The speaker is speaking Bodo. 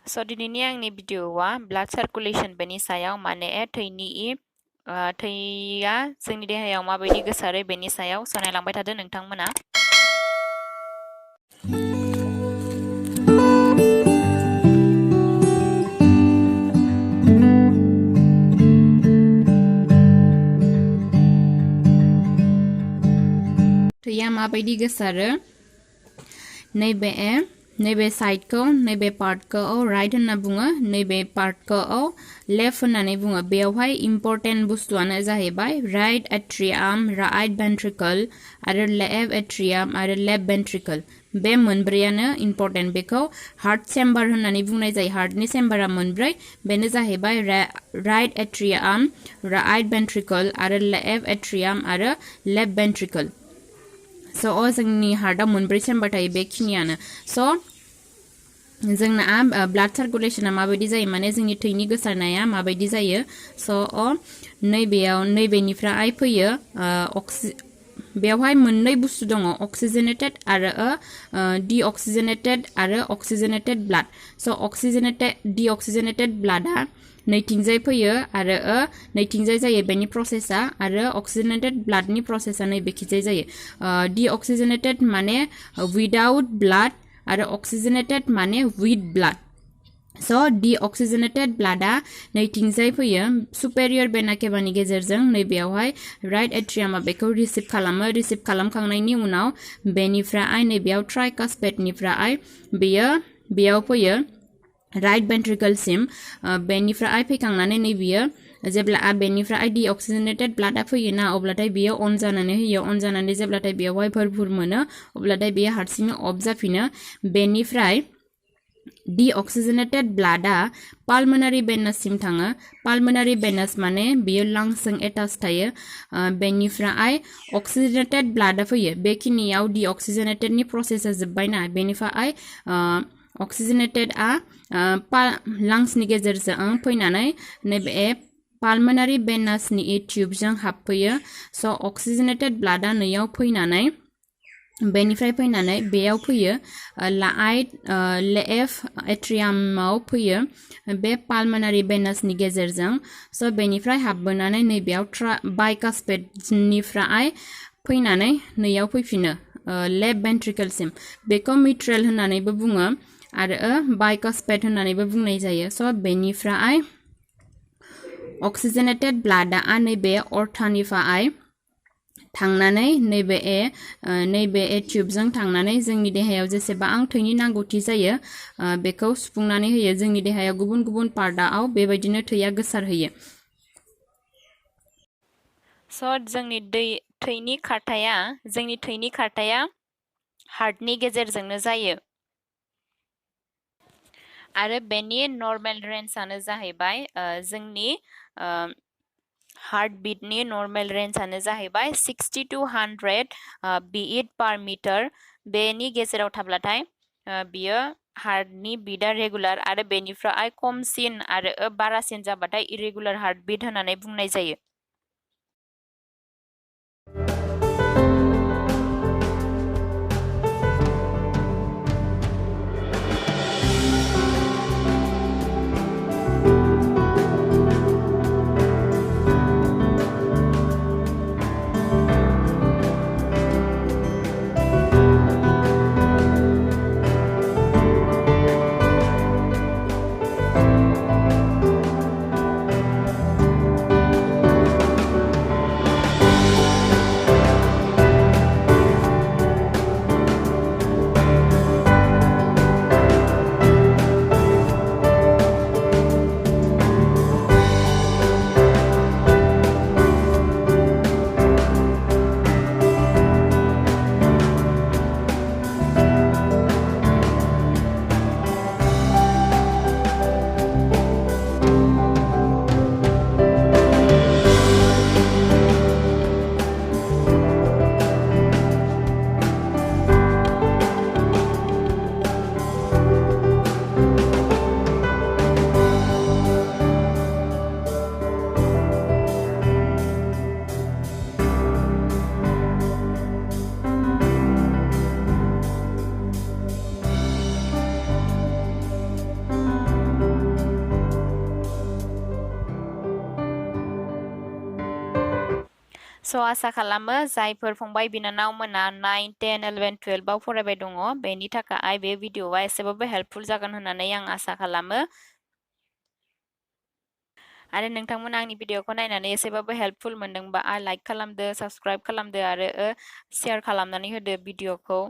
So दिनैनि आंनि भिडिअ'आ ब्लाड सार्कुलेशन बेनि सायाव माने थैया जोंनि देहायाव माबायदि गोसारो बेनि सायाव नायलांबाय थादो नोंथांमोना। थैया माबायदि गोसारो नैबे साइडखौ नैबे पार्टखौ राइट होनना बुङो, नैबे पार्टखौ लेफ्ट होननानै बुङो। बेवहाय इम्पोर्टेन्ट बुस्थुआनो जाहैबाय राइट एट्रियाम, राइट वेंट्रिकल आरो लेफ्ट एट्रियाम आरो लेफ्ट वेंट्रिकल। बे मोनब्रैयानो इम्पोर्टेन्ट। बेखौ हार्ट चेम्बार होननानै बुंनाय जायो। हार्टनि चेम्बारा मोनब्रै, बेनो जाहैबाय राइट एट्रियाम, राइट वेंट्रिकल आरो लेफ्ट एट्रियाम आरो लेफ्ट वेंट्रिकल। जोंनि हार्टआव मोनब्रै चेम्बार थायो, बेखिनियानो। जोंना ब्लाड सार्कुलेशना माबायदि जायो माने जोंनि थैनि गोसारनाया माबायदि जायो। नैबेनिफ्राय फैयो बेवहाय मोननै बुस्थु दङ, अक्सिजेनेटेड आरो डिअक्सिजेनेटेड आरो अक्सिजेनेटेड ब्लाड। डिअक्सिजेनेटेड ब्लाडा नैथिंजाय फैयो आरो नैथिंजाय जायो बेनि प्रसेसा, आरो अक्सिजेनेटेड ब्लाडनि प्रसेसा नैबेखिजाय जायो। डिअक्सिजेनेटेड माने विदाउट ब्लाड आरो अक्सिजेनेटेड माने विथ ब्लाड। डिअक्सिजेनेटेड ब्लाडा नैथिंजाय फैयो सुपेरियर वेना केभानि गेजेरजों। नैबेयावहाय राइट एट्रियामा बेखौ रिसिभ खालामो। रिसिभ खालामखांनायनि उनाव बेनिफ्राय नैबेयाव ट्राइकास्पेडनिफ्राय बेयाव फैयो राइट वेंट्रिकलसिम। बेनिफ्राय फैखांनानै नैबेयो जेब्ला बेनिफ्राय डिअक्सिजेनेटेड ब्लाडा फैयोना, अब्लाथाय बेयो अन जानानै होयो। अन जानानै जेब्लाथाय बेवहाय भरपुर मोनो, अब्लाथाय बेयो हारसिंनो अफ जाफिनो। बेनिफ्राय डिअक्सिजेनेटेड ब्लाडा पाल्मोनारि वेनाससिम थाङो। पाल्मोनारि वेनास माने बेयो लांसजों एटाच थायो। बेनिफ्राय अक्सिजेनेटेड ब्लाडा फैयो। बेखिनियाव डिअक्सिजेनेटेडनि प्रसेसा जोब्बायना, बेनिफ्राय अक्सिजेनेटेडआ लांसनि गेजेरजों फैनानै नैबे पाल्मोनारि वेनासनि ट्यूबजों हाबफैयो। अक्सिजेनेटेड ब्लाडा नैयाव फैनानै बेनिफ्राय फैनानै बेयाव फैयो लेफ्ट एट्रियामाव फैयो बे पाल्मोनारि वेनासनि गेजेरजों। बेनिफ्राय हाबबोनानै नैबेयाव बाइकास्पेडनिफ्राय फैनानै नैयाव फैफिनो लेफ्ट वेंट्रिकलसिम। बेखौ मिट्रेल होननानैबो बुङो आरो बाइकास्पेड होननानैबो बुंनाय जायो। बेनिफ्राय अक्सिजेनेटेड ब्लाडा नैबे अर्थानिफ्राय थांनानै नैबे ट्यूबजों थांनानै जोंनि देहायाव जेसेबां थैनि नांगौथि जायो बेखौ सुफुंनानै होयो। जोंनि देहायाव गुबुन गुबुन पार्टआव बेबायदिनो थैया गोसारहोयो। जोंनि थैनि खारथाया हार्टनि गेजेरजोंनो जायो आरो बेनि नर्मेल रेन्जआनो जाहैबाय जोंनि हार्ट बीटनि नर्मेल रेन्जआनो जाहैबाय 60 to 100 बीट पर मीटर। बेनि गेजेराव थाब्लाथाय बियो हार्टनि बीटआ रेगुलार, आरो बेनिफ्राय खमसिन आरो बारासिन जाबाथाय इरेगुलार हार्ट बीट होननानै बुंनाय जायो। स' आसा खालामो जायफोर फंबाय बिनानाव मोना 9, 10, 11, 12 आव फरायबाय दङ बेनि थाखाय बे भिडिअ'आ एसेबाबो हेल्पफुल जागोन होननानै आं आसा खालामो। आरो नोंथांमोना आंनि भिडिअ'खौ नायनानै एसेबाबो हेल्पफुल मोनदोंबा लाइक खालामदो, साबस्क्राइब खालामदो आरो शेयार खालामनानै होदो भिडिअ'खौ।